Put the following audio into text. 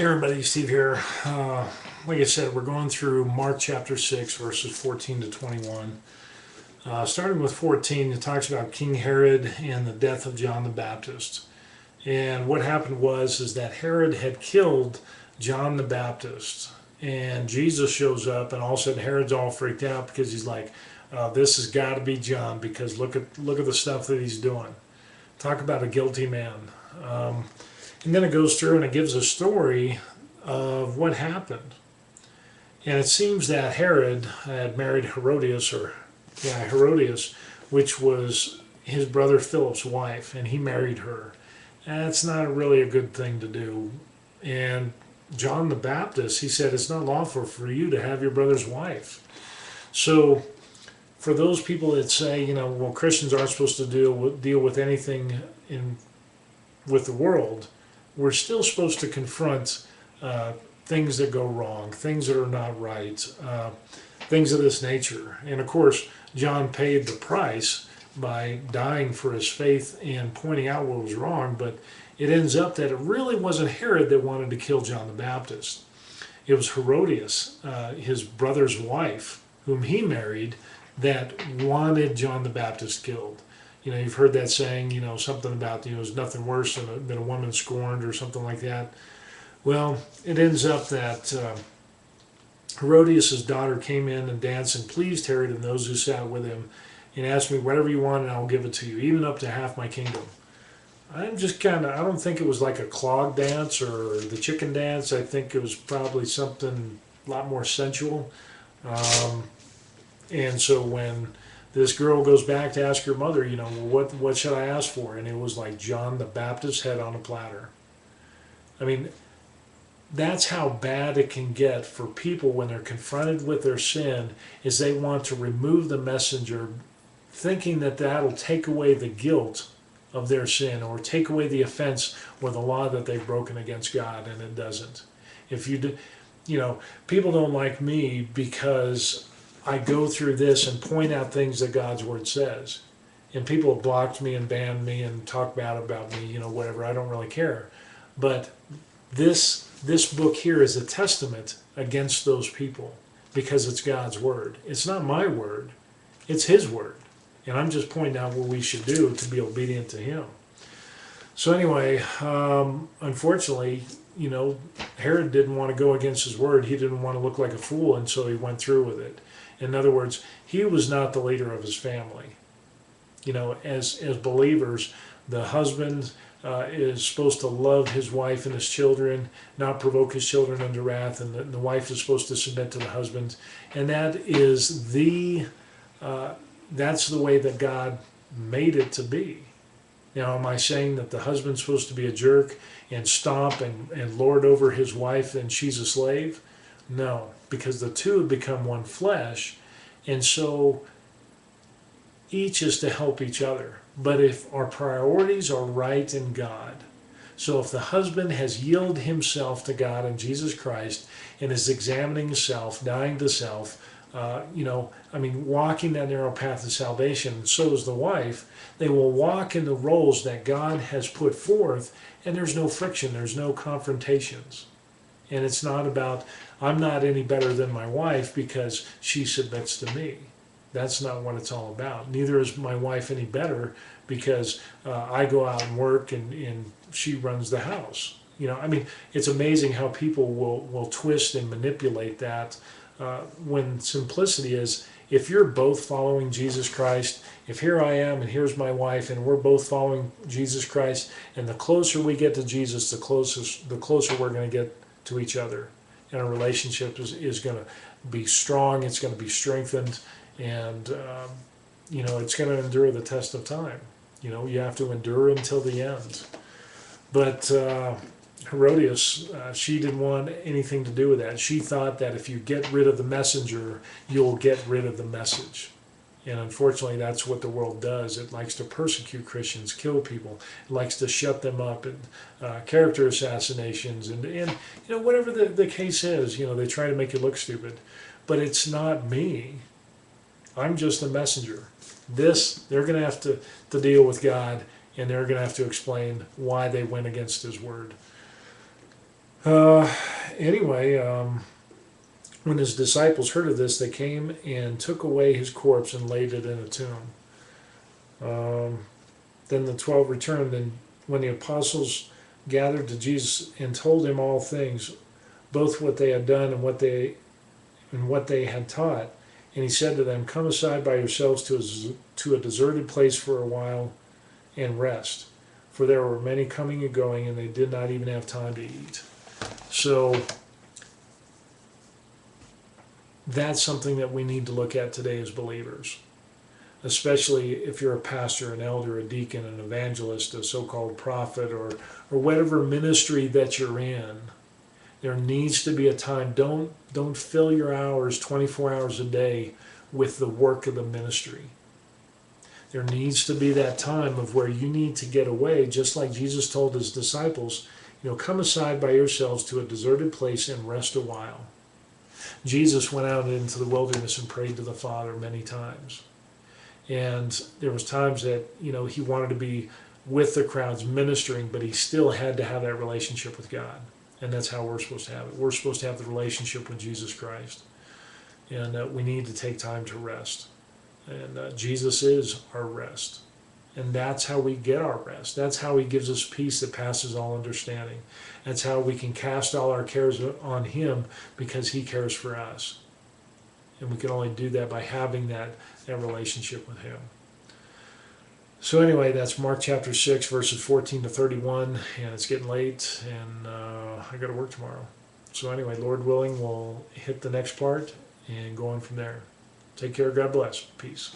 Hey everybody, Steve here. Like I said, we're going through Mark chapter 6, verses 14 to 21. Starting with 14, it talks about King Herod and the death of John the Baptist. And what happened is that Herod had killed John the Baptist. And Jesus shows up, and all of a sudden Herod's all freaked out because he's like, this has got to be John, because look at the stuff that he's doing. Talk about a guilty man. And then it goes through and it gives a story of what happened. And it seems that Herod had married Herodias, which was his brother Philip's wife, and he married her. That's not really a good thing to do. And John the Baptist, he said, it's not lawful for you to have your brother's wife. So for those people that say, well, Christians aren't supposed to deal with anything with the world, we're still supposed to confront things that go wrong, things that are not right, things of this nature. And of course, John paid the price by dying for his faith and pointing out what was wrong, but it ends up that it really wasn't Herod that wanted to kill John the Baptist. It was Herodias, his brother's wife, whom he married, that wanted John the Baptist killed. You've heard that saying, something about, there's nothing worse than a woman scorned or something like that. Well, it ends up that Herodias' daughter came in and danced and pleased Herod and those who sat with him and asked me, whatever you want and I'll give it to you, even up to half my kingdom. I don't think it was like a clog dance or the chicken dance. I think it was probably something a lot more sensual. And so when this girl goes back to ask her mother, what should I ask for? And it was like John the Baptist's head on a platter. I mean, that's how bad it can get for people when they're confronted with their sin, is they want to remove the messenger, thinking that that'll take away the guilt of their sin or take away the offense or the law that they've broken against God, and it doesn't. If you do, people don't like me because I go through this and point out things that God's word says. And people have blocked me and banned me and talked bad about me, whatever. I don't really care. But this book here is a testament against those people because it's God's word. It's not my word. It's his word. And I'm just pointing out what we should do to be obedient to him. So anyway, unfortunately, Herod didn't want to go against his word. He didn't want to look like a fool, and so he went through with it. In other words, he was not the leader of his family. As believers, the husband is supposed to love his wife and his children, not provoke his children unto wrath, and the wife is supposed to submit to the husband. And that is that's the way that God made it to be. Now, am I saying that the husband's supposed to be a jerk and stomp and lord over his wife and she's a slave? No, because the two have become one flesh, and so each is to help each other. But if our priorities are right in God, so if the husband has yielded himself to God and Jesus Christ and is examining himself, dying to self, walking that narrow path of salvation, so is the wife, they will walk in the roles that God has put forth, and there's no friction, there's no confrontations. And it's not about, I'm not any better than my wife because she submits to me. That's not what it's all about. Neither is my wife any better because I go out and work and she runs the house. It's amazing how people will twist and manipulate that when simplicity is, if you're both following Jesus Christ, if here I am and here's my wife and we're both following Jesus Christ, and the closer we get to Jesus, the closer we're going to get to each other, and our relationship is going to be strong, it's going to be strengthened, and it's going to endure the test of time. You have to endure until the end. But Herodias, she didn't want anything to do with that. She thought that if you get rid of the messenger, you'll get rid of the message. And unfortunately, that's what the world does. It likes to persecute Christians, kill people. It likes to shut them up, and character assassinations, and whatever the case is. They try to make you look stupid. But it's not me. I'm just a messenger. They're going to have to deal with God, and they're going to have to explain why they went against his word. Uh, anyway, when his disciples heard of this, they came and took away his corpse and laid it in a tomb. Then the 12 returned, and when the apostles gathered to Jesus and told him all things, both what they had done and what they had taught, and he said to them, "Come aside by yourselves to a deserted place for a while and rest." For there were many coming and going, and they did not even have time to eat. So that's something that we need to look at today as believers, especially if you're a pastor, an elder, a deacon, an evangelist, a so-called prophet, or whatever ministry that you're in. There needs to be a time. Don't fill your hours 24 hours a day with the work of the ministry. There needs to be that time of where you need to get away, just like Jesus told his disciples, come aside by yourselves to a deserted place and rest a while. Jesus went out into the wilderness and prayed to the Father many times. And there was times that, he wanted to be with the crowds ministering, but he still had to have that relationship with God. And that's how we're supposed to have it. We're supposed to have the relationship with Jesus Christ. And we need to take time to rest. And Jesus is our rest. And that's how we get our rest. That's how he gives us peace that passes all understanding. That's how we can cast all our cares on him, because he cares for us. And we can only do that by having that relationship with him. So anyway, that's Mark chapter 6, verses 14 to 31, and it's getting late, and I got to work tomorrow. So anyway, Lord willing, we'll hit the next part and go on from there. Take care. God bless. Peace.